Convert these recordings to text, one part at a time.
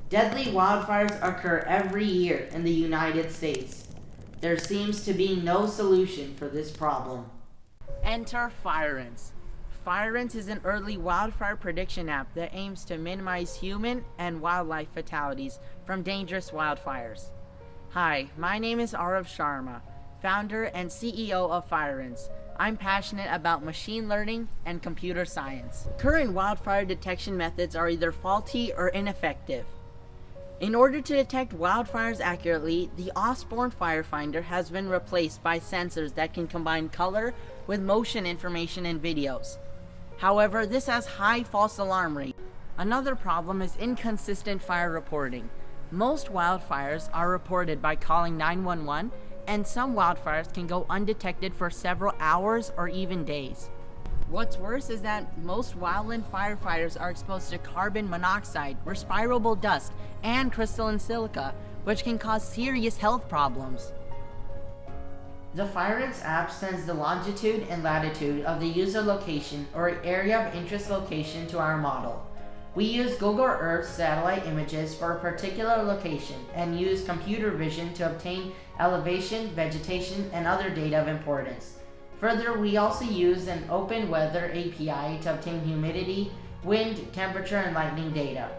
Deadly wildfires occur every year in the United States. There seems to be no solution for this problem. Enter Firence. Firence is an early wildfire prediction app that aims to minimize human and wildlife fatalities from dangerous wildfires. Hi, my name is Aarav Sharma, founder and CEO of Firence. I'm passionate about machine learning and computer science. Current wildfire detection methods are either faulty or ineffective. In order to detect wildfires accurately, the Osborne Firefinder has been replaced by sensors that can combine color with motion information in videos. However, this has high false alarm rate. Another problem is inconsistent fire reporting. Most wildfires are reported by calling 911, and some wildfires can go undetected for several hours or even days. What's worse is that most wildland firefighters are exposed to carbon monoxide, respirable dust, and crystalline silica, which can cause serious health problems. The Firence app sends the longitude and latitude of the user location or area of interest location to our model. We use Google Earth satellite images for a particular location and use computer vision to obtain elevation, vegetation, and other data of importance. Further, we also use an open weather API to obtain humidity, wind, temperature, and lightning data.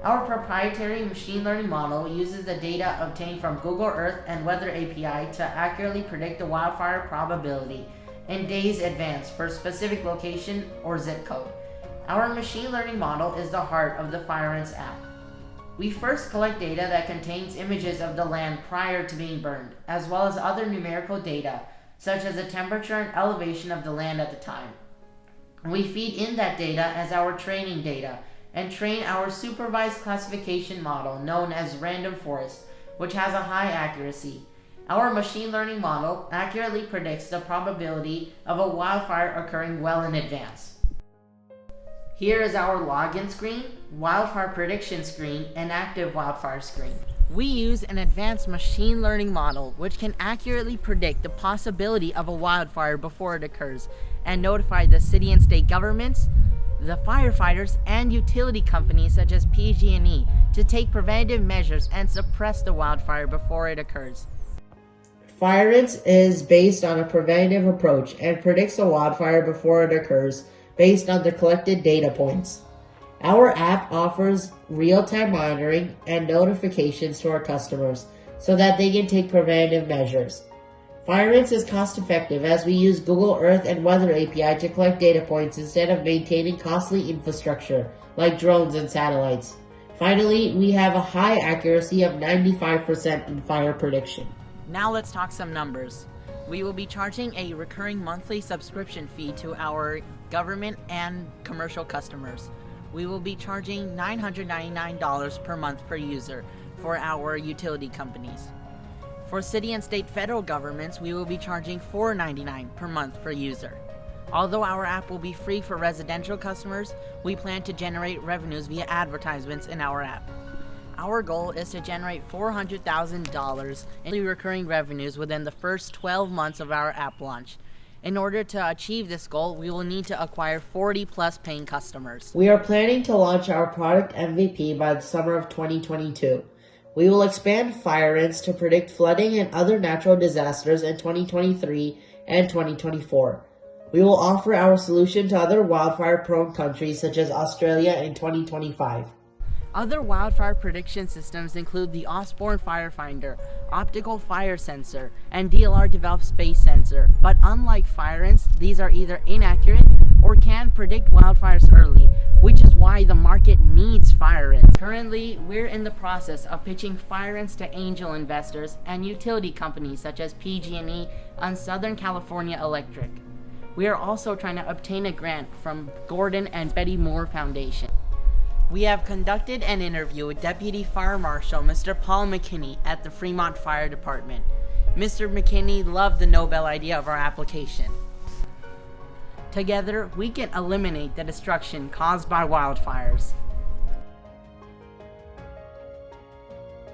Our proprietary machine learning model uses the data obtained from Google Earth and Weather API to accurately predict the wildfire probability in days advance for a specific location or zip code. Our machine learning model is the heart of the Firence app. We first collect data that contains images of the land prior to being burned, as well as other numerical data, such as the temperature and elevation of the land at the time. We feed in that data as our training data and train our supervised classification model known as random forest, which has a high accuracy. Our machine learning model accurately predicts the probability of a wildfire occurring well in advance. Here is our login screen, wildfire prediction screen, and active wildfire screen. We use an advanced machine learning model which can accurately predict the possibility of a wildfire before it occurs and notify the city and state governments, the firefighters, and utility companies such as PG&E to take preventative measures and suppress the wildfire before it occurs. Firence is based on a preventative approach and predicts a wildfire before it occurs based on the collected data points. Our app offers real-time monitoring and notifications to our customers so that they can take preventative measures. Firence is cost-effective as we use Google Earth and Weather API to collect data points instead of maintaining costly infrastructure like drones and satellites. Finally, we have a high accuracy of 95% in fire prediction. Now let's talk some numbers. We will be charging a recurring monthly subscription fee to our government and commercial customers. We will be charging $999 per month per user for our utility companies. For city and state federal governments, we will be charging $499 per month per user. Although our app will be free for residential customers, we plan to generate revenues via advertisements in our app. Our goal is to generate $400,000 in recurring revenues within the first 12 months of our app launch. In order to achieve this goal, we will need to acquire 40 plus paying customers. We are planning to launch our product MVP by the summer of 2022. We will expand Firence to predict flooding and other natural disasters in 2023 and 2024. We will offer our solution to other wildfire-prone countries such as Australia in 2025. Other wildfire prediction systems include the Osborne Firefinder, Optical Fire Sensor, and DLR-developed Space Sensor. But unlike Firence, these are either inaccurate or can predict wildfires early, which is why the market needs Firence. Currently, we're in the process of pitching Firence to angel investors and utility companies such as PG&E and Southern California Electric. We are also trying to obtain a grant from Gordon and Betty Moore Foundation. We have conducted an interview with Deputy Fire Marshal Mr. Paul McKinney at the Fremont Fire Department. Mr. McKinney loved the Nobel idea of our application. Together, we can eliminate the destruction caused by wildfires.